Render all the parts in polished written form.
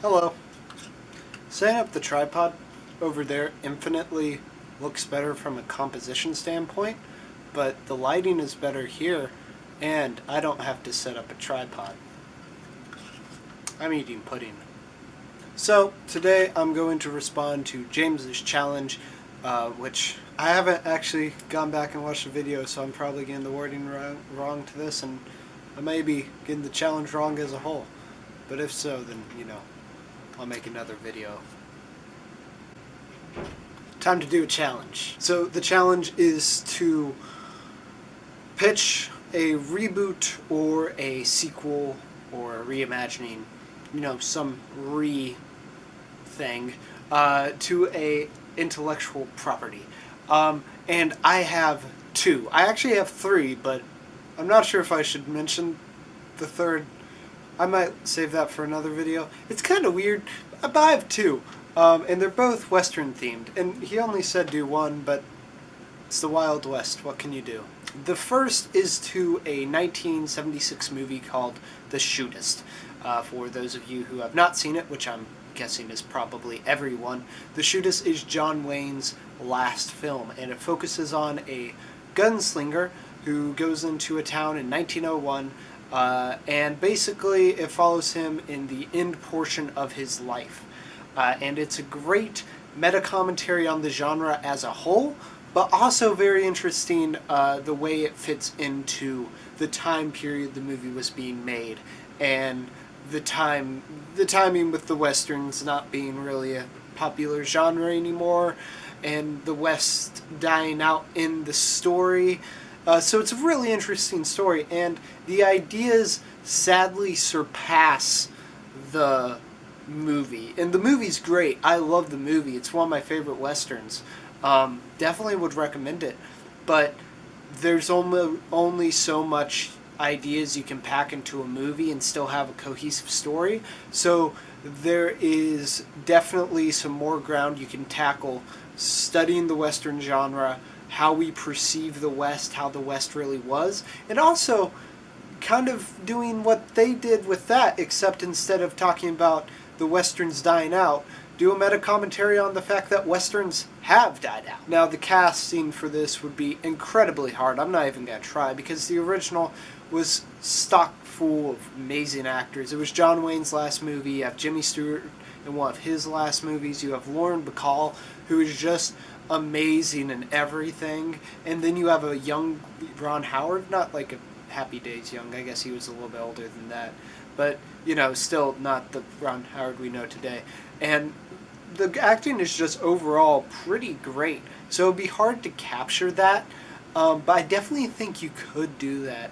Hello. Setting up the tripod over there infinitely looks better from a composition standpoint, but the lighting is better here, and I don't have to set up a tripod. I'm eating pudding. So, today I'm going to respond to James's challenge, which I haven't actually gone back and watched the video, so I'm probably getting the wording wrong to this, and I may be getting the challenge wrong as a whole. But if so, then, I'll make another video. Time to do a challenge. So the challenge is to pitch a reboot or a sequel or a reimagining, some thing to a intellectual property. And I have two. I actually have three, but I'm not sure if I should mention the third. I might save that for another video. It's kind of weird, but I have two. And they're both Western themed. And he only said do one, but it's the Wild West. What can you do? The first is to a 1976 movie called The Shootist. For those of you who have not seen it, which I'm guessing is probably everyone, The Shootist is John Wayne's last film, and it focuses on a gunslinger who goes into a town in 1901, and basically it follows him in the end portion of his life. And it's a great meta-commentary on the genre as a whole, but also very interesting the way it fits into the time period the movie was being made, and the timing with the Westerns not being really a popular genre anymore, and the West dying out in the story. So it's a really interesting story, and the ideas sadly surpass the movie. And the movie's great. I love the movie. It's one of my favorite Westerns. Definitely would recommend it. But there's only so much ideas you can pack into a movie and still have a cohesive story. So there is definitely some more ground you can tackle studying the Western genre, how we perceive the West, how the West really was, and also kind of doing what they did with that, except instead of talking about the Westerns dying out, do a meta-commentary on the fact that Westerns have died out. Now, the casting for this would be incredibly hard. I'm not even going to try, because the original was stock full of amazing actors. It was John Wayne's last movie. You have Jimmy Stewart in one of his last movies. You have Lauren Bacall, who is just amazing in everything. And then you have a young Ron Howard, not like a Happy Days young. I guess he was a little bit older than that. But, still not the Ron Howard we know today. And the acting is just overall pretty great. So it would be hard to capture that. But I definitely think you could do that.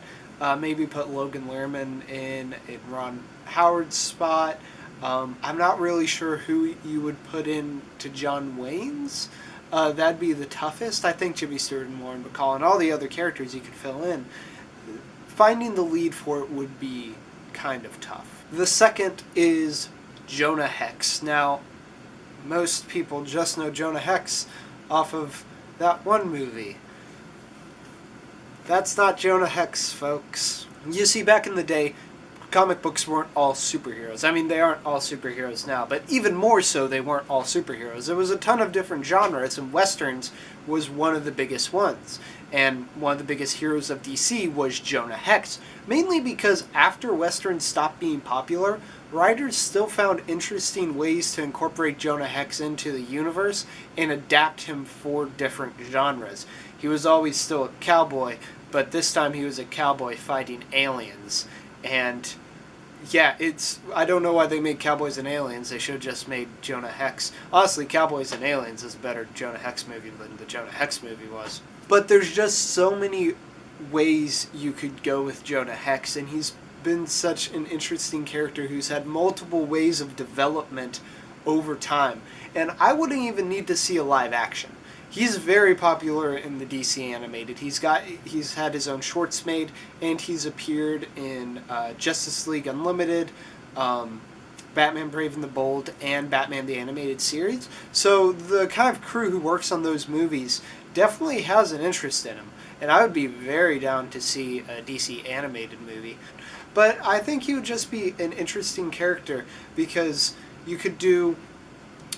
Maybe put Logan Lerman in Ron Howard's spot. I'm not really sure who you would put in to John Wayne's. That'd be the toughest. I think Jimmy Stewart and Lauren Bacall and all the other characters you could fill in. Finding the lead for it would be kind of tough. The second is Jonah Hex. Now, most people just know Jonah Hex off of that one movie. That's not Jonah Hex, folks. You see, back in the day, comic books weren't all superheroes. I mean, they aren't all superheroes now, but even more so, they weren't all superheroes. There was a ton of different genres, and Westerns was one of the biggest ones. And one of the biggest heroes of DC was Jonah Hex, mainly because after Westerns stopped being popular, writers still found interesting ways to incorporate Jonah Hex into the universe and adapt him for different genres. He was always still a cowboy, but this time he was a cowboy fighting aliens. And yeah, I don't know why they made Cowboys and Aliens. They should have just made Jonah Hex. Honestly, Cowboys and Aliens is a better Jonah Hex movie than the Jonah Hex movie was. But there's just so many ways you could go with Jonah Hex, and he's been such an interesting character who's had multiple ways of development over time. And I wouldn't even need to see a live action. He's very popular in the DC animated. He's had his own shorts made, and he's appeared in Justice League Unlimited, Batman Brave and the Bold, and Batman the Animated Series. So the kind of crew who works on those movies definitely has an interest in him. And I would be very down to see a DC animated movie. But I think he would just be an interesting character because You could do,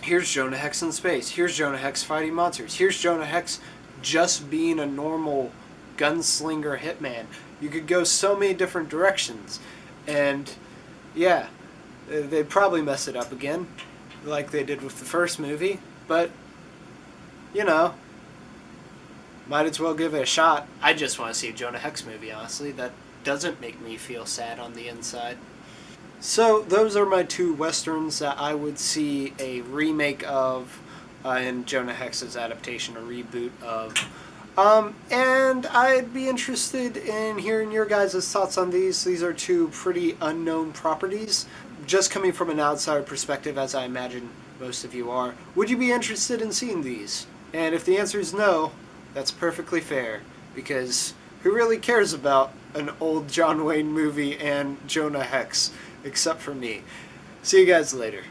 here's Jonah Hex in space, here's Jonah Hex fighting monsters, here's Jonah Hex just being a normal gunslinger hitman. You could go so many different directions. And yeah, they'd probably mess it up again, like they did with the first movie, but you know, might as well give it a shot. I just want to see a Jonah Hex movie, honestly. That doesn't make me feel sad on the inside. So those are my two westerns that I would see a remake of, and Jonah Hex's adaptation, a reboot of. And I'd be interested in hearing your guys' thoughts on these. These are two pretty unknown properties. Just coming from an outsider perspective, as I imagine most of you are, would you be interested in seeing these? And if the answer is no, that's perfectly fair, because who really cares about an old John Wayne movie and Jonah Hex, except for me. See you guys later.